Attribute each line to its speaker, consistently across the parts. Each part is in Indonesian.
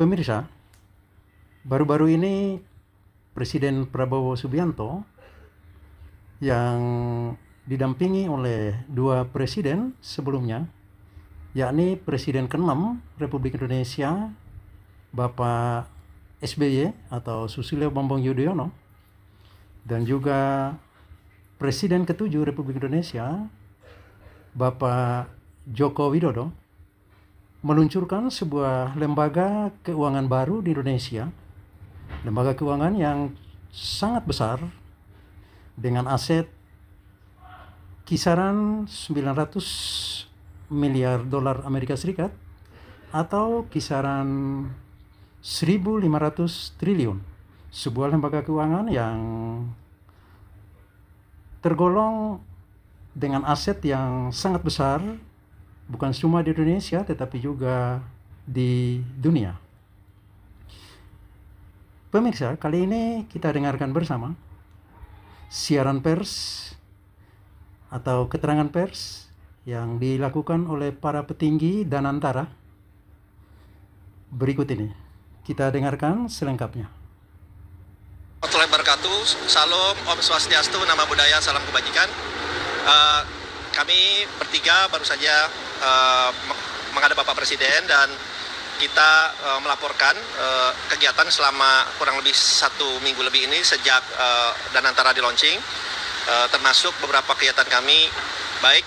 Speaker 1: Pemirsa, baru-baru ini Presiden Prabowo Subianto yang didampingi oleh dua presiden sebelumnya, yakni Presiden ke-6 Republik Indonesia, Bapak SBY atau Susilo Bambang Yudhoyono, dan juga Presiden ke-7 Republik Indonesia, Bapak Joko Widodo, meluncurkan sebuah lembaga keuangan baru di Indonesia, lembaga keuangan yang sangat besar dengan aset kisaran 900 miliar dolar Amerika Serikat atau kisaran 1.500 triliun. Sebuah lembaga keuangan yang tergolong dengan aset yang sangat besar, bukan cuma di Indonesia tetapi juga di dunia. Pemirsa, kali ini kita dengarkan bersama siaran pers atau keterangan pers yang dilakukan oleh para petinggi Danantara. Berikut ini kita dengarkan selengkapnya.
Speaker 2: Warahmatullahi wabarakatuh. Salam, Om Swastiastu, Nama Budaya, Salam Kebajikan. Kami bertiga baru saja menghadap Bapak Presiden dan kita melaporkan kegiatan selama kurang lebih 1 minggu lebih ini sejak Danantara di launching, termasuk beberapa kegiatan kami baik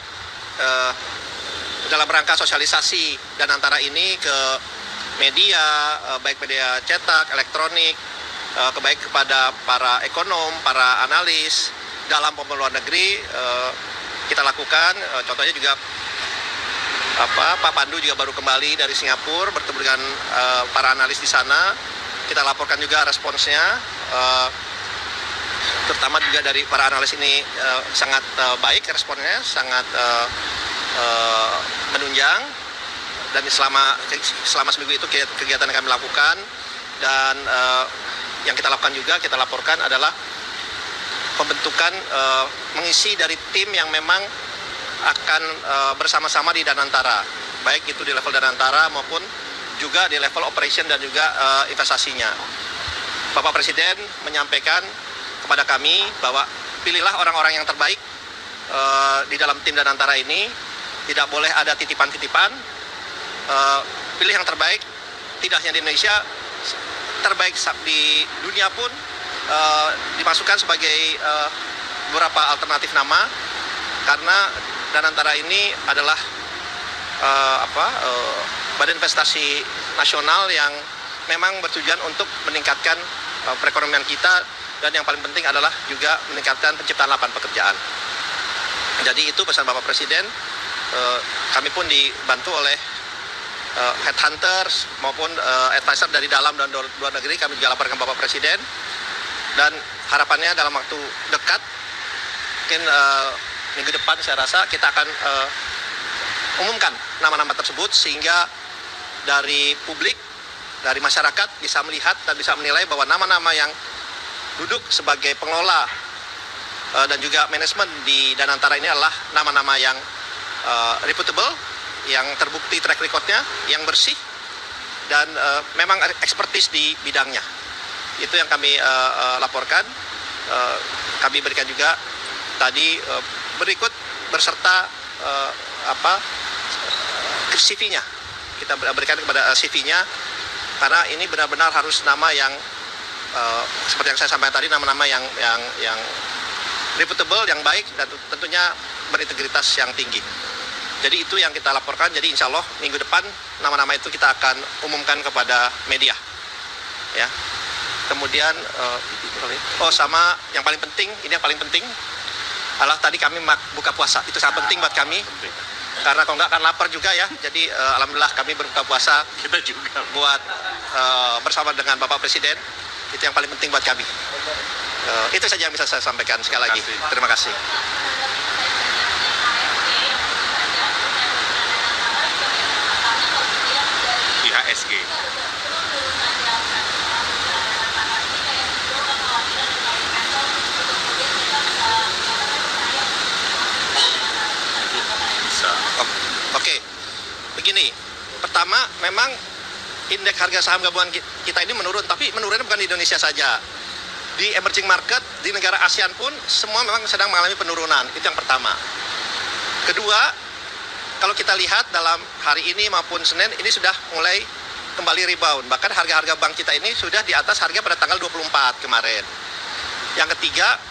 Speaker 2: dalam rangka sosialisasi Danantara ini ke media, baik media cetak, elektronik, baik kepada para ekonom, para analis dalam maupun luar negeri. Kita lakukan, contohnya juga Pak Pandu juga baru kembali dari Singapura bertemu dengan para analis di sana. Kita laporkan juga responsnya, terutama juga dari para analis ini sangat baik responnya, sangat menunjang. Dan selama seminggu itu kegiatan yang kami lakukan, dan yang kita lakukan juga kita laporkan adalah pembentukan mengisi dari tim yang memang akan bersama-sama di Danantara, baik itu di level Danantara maupun juga di level operation dan juga investasinya. Bapak Presiden menyampaikan kepada kami bahwa pilihlah orang-orang yang terbaik di dalam tim Danantara ini, tidak boleh ada titipan-titipan, pilih yang terbaik, tidak hanya di Indonesia, terbaik di dunia pun dimasukkan sebagai beberapa alternatif nama, karena Danantara ini adalah badan investasi nasional yang memang bertujuan untuk meningkatkan perekonomian kita, dan yang paling penting adalah juga meningkatkan penciptaan lapangan pekerjaan. Jadi itu pesan Bapak Presiden. Kami pun dibantu oleh headhunters maupun advisor dari dalam dan luar negeri. Kami juga laporkan Bapak Presiden, dan harapannya dalam waktu dekat, mungkin minggu depan saya rasa kita akan umumkan nama-nama tersebut, sehingga dari publik, dari masyarakat bisa melihat dan bisa menilai bahwa nama-nama yang duduk sebagai pengelola dan juga manajemen di Danantara ini adalah nama-nama yang reputable, yang terbukti track recordnya, yang bersih, dan memang expertise di bidangnya. Itu yang kami laporkan. Kami berikan juga tadi berikut berserta CV-nya. Kita berikan kepada CV-nya, karena ini benar-benar harus nama yang seperti yang saya sampaikan tadi, nama-nama yang reputable, yang baik, dan tentunya berintegritas yang tinggi. Jadi itu yang kita laporkan. Jadi insya Allah minggu depan nama-nama itu kita akan umumkan kepada media, ya. Kemudian sama yang paling penting, ini yang paling penting adalah tadi kami buka puasa. Itu sangat penting buat kami, karena kalau nggak akan lapar juga ya. Jadi alhamdulillah kami berbuka puasa kita juga buat bersama dengan Bapak Presiden. Itu yang paling penting buat kami. Itu saja yang bisa saya sampaikan. Sekali lagi terima kasih.
Speaker 3: IHSG.
Speaker 2: Oke, begini. Pertama, memang indeks harga saham gabungan kita ini menurun, tapi menurunnya bukan di Indonesia saja. Di emerging market, di negara ASEAN pun semua memang sedang mengalami penurunan. Itu yang pertama. Kedua, kalau kita lihat dalam hari ini maupun Senin, ini sudah mulai kembali rebound. Bahkan harga-harga bank kita ini sudah di atas harga pada tanggal 24 kemarin. Yang ketiga,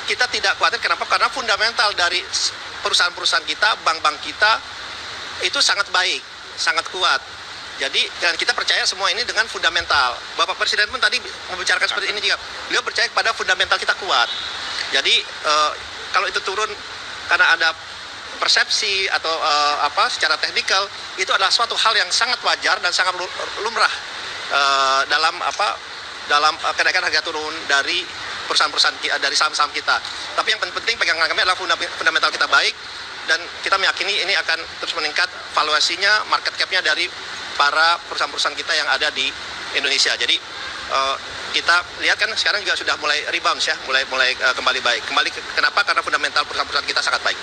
Speaker 2: kita tidak khawatir. Kenapa? Karena fundamental dari perusahaan-perusahaan kita, bank-bank kita, itu sangat baik, sangat kuat. Jadi, dan kita percaya semua ini dengan fundamental. Bapak Presiden pun tadi membicarakan seperti ini juga. Beliau percaya pada fundamental kita kuat. Jadi, kalau itu turun karena ada persepsi atau secara teknikal, itu adalah suatu hal yang sangat wajar dan sangat lumrah dalam kenaikan harga turun dari perusahaan-perusahaan dari saham-saham kita. Tapi yang penting pegangan kami adalah fundamental kita baik, dan kita meyakini ini akan terus meningkat valuasinya, market cap-nya dari para perusahaan-perusahaan kita yang ada di Indonesia. Jadi kita lihat kan sekarang juga sudah mulai rebound ya, mulai kembali baik. Kenapa? Karena fundamental perusahaan-perusahaan kita sangat baik.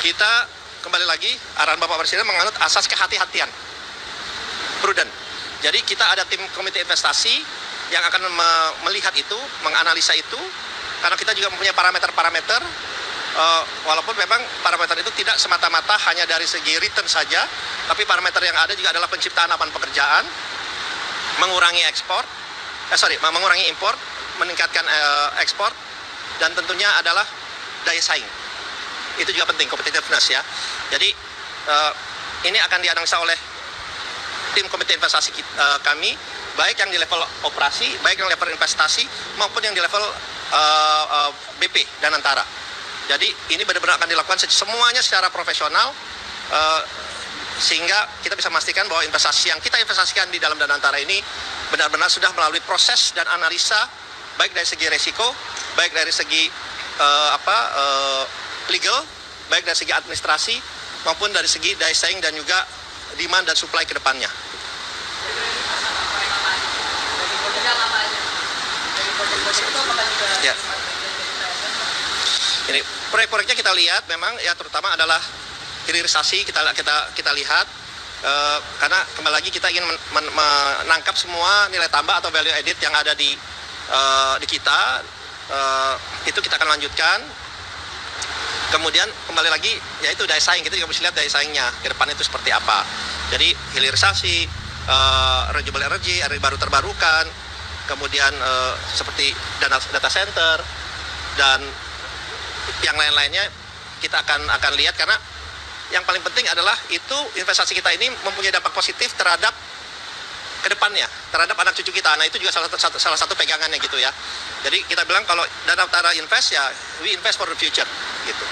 Speaker 2: Kita kembali lagi, arahan Bapak Presiden menganut asas kehati-hatian, prudent. Jadi kita ada tim komite investasi yang akan melihat itu, menganalisa itu, karena kita juga mempunyai parameter-parameter, walaupun memang parameter itu tidak semata-mata hanya dari segi return saja, tapi parameter yang ada juga adalah penciptaan lapangan pekerjaan, mengurangi mengurangi impor, meningkatkan ekspor, dan tentunya adalah daya saing. Itu juga penting, competitiveness ya. Jadi ini akan dianalisa oleh tim komite investasi kami, baik yang di level operasi, baik yang level investasi, maupun yang di level BP dan Antara. Jadi ini benar-benar akan dilakukan semuanya secara profesional, sehingga kita bisa memastikan bahwa investasi yang kita investasikan di dalam Dana Antara ini benar-benar sudah melalui proses dan analisa, baik dari segi resiko, baik dari segi legal, baik dari segi administrasi, maupun dari segi daya saing dan juga demand dan supply ke depannya. Ya. Ini proyek-proyeknya kita lihat memang ya, terutama adalah hilirisasi kita lihat, karena kembali lagi kita ingin menangkap semua nilai tambah atau value added yang ada di kita, itu kita akan lanjutkan. Kemudian kembali lagi yaitu daya saing, kita juga bisa lihat daya saingnya ke depan itu seperti apa. Jadi hilirisasi, renewable energy baru terbarukan, kemudian seperti data center dan yang lain-lainnya kita akan lihat, karena yang paling penting adalah itu investasi kita ini mempunyai dampak positif terhadap ke depannya, terhadap anak cucu kita. Nah, itu juga salah satu pegangannya gitu ya. Jadi kita bilang kalau Dana Antara invest ya, we invest for the future gitu.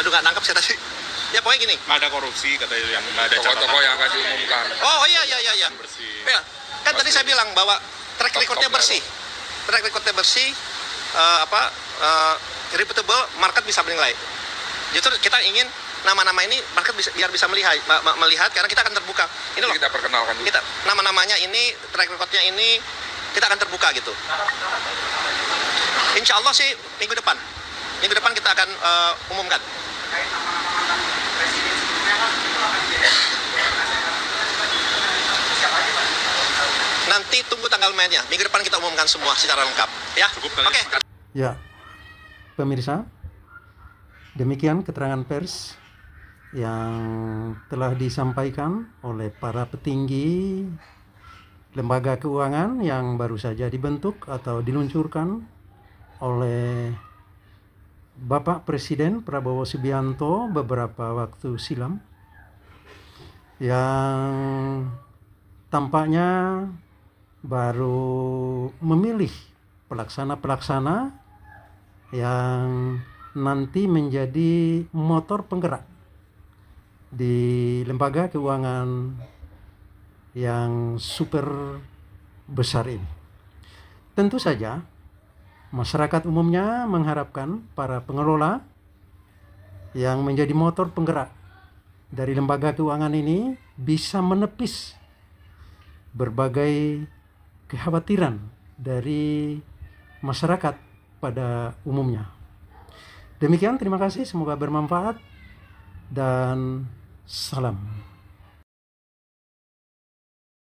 Speaker 2: Aduh, nggak nangkap saya tadi. Ya pokoknya gini.
Speaker 3: Nggak ada korupsi katanya, yang nggak ada
Speaker 4: Toko-toko yang akan diumumkan.
Speaker 2: Oh iya.
Speaker 3: bersih.
Speaker 2: Ya, kan tadi saya bilang bahwa track recordnya bersih. Track recordnya bersih, reputable, market bisa menilai. Justru kita ingin nama-nama ini market biar bisa melihat, karena kita akan terbuka. Ini loh.
Speaker 4: Kita perkenalkan dulu.
Speaker 2: Kita nama-namanya ini, track recordnya ini, kita akan terbuka gitu. Insya Allah sih minggu depan kita akan umumkan. Nanti tunggu tanggal mainnya. Minggu depan kita umumkan semua secara lengkap. Ya. Oke.
Speaker 1: Ya, pemirsa, demikian keterangan pers yang telah disampaikan oleh para petinggi lembaga keuangan yang baru saja dibentuk atau diluncurkan oleh Bapak Presiden Prabowo Subianto beberapa waktu silam, yang tampaknya baru memilih pelaksana-pelaksana yang nanti menjadi motor penggerak di lembaga keuangan yang super besar ini. Tentu saja masyarakat umumnya mengharapkan para pengelola yang menjadi motor penggerak dari lembaga keuangan ini bisa menepis berbagai kekhawatiran dari masyarakat pada umumnya. Demikian, terima kasih, semoga bermanfaat dan salam.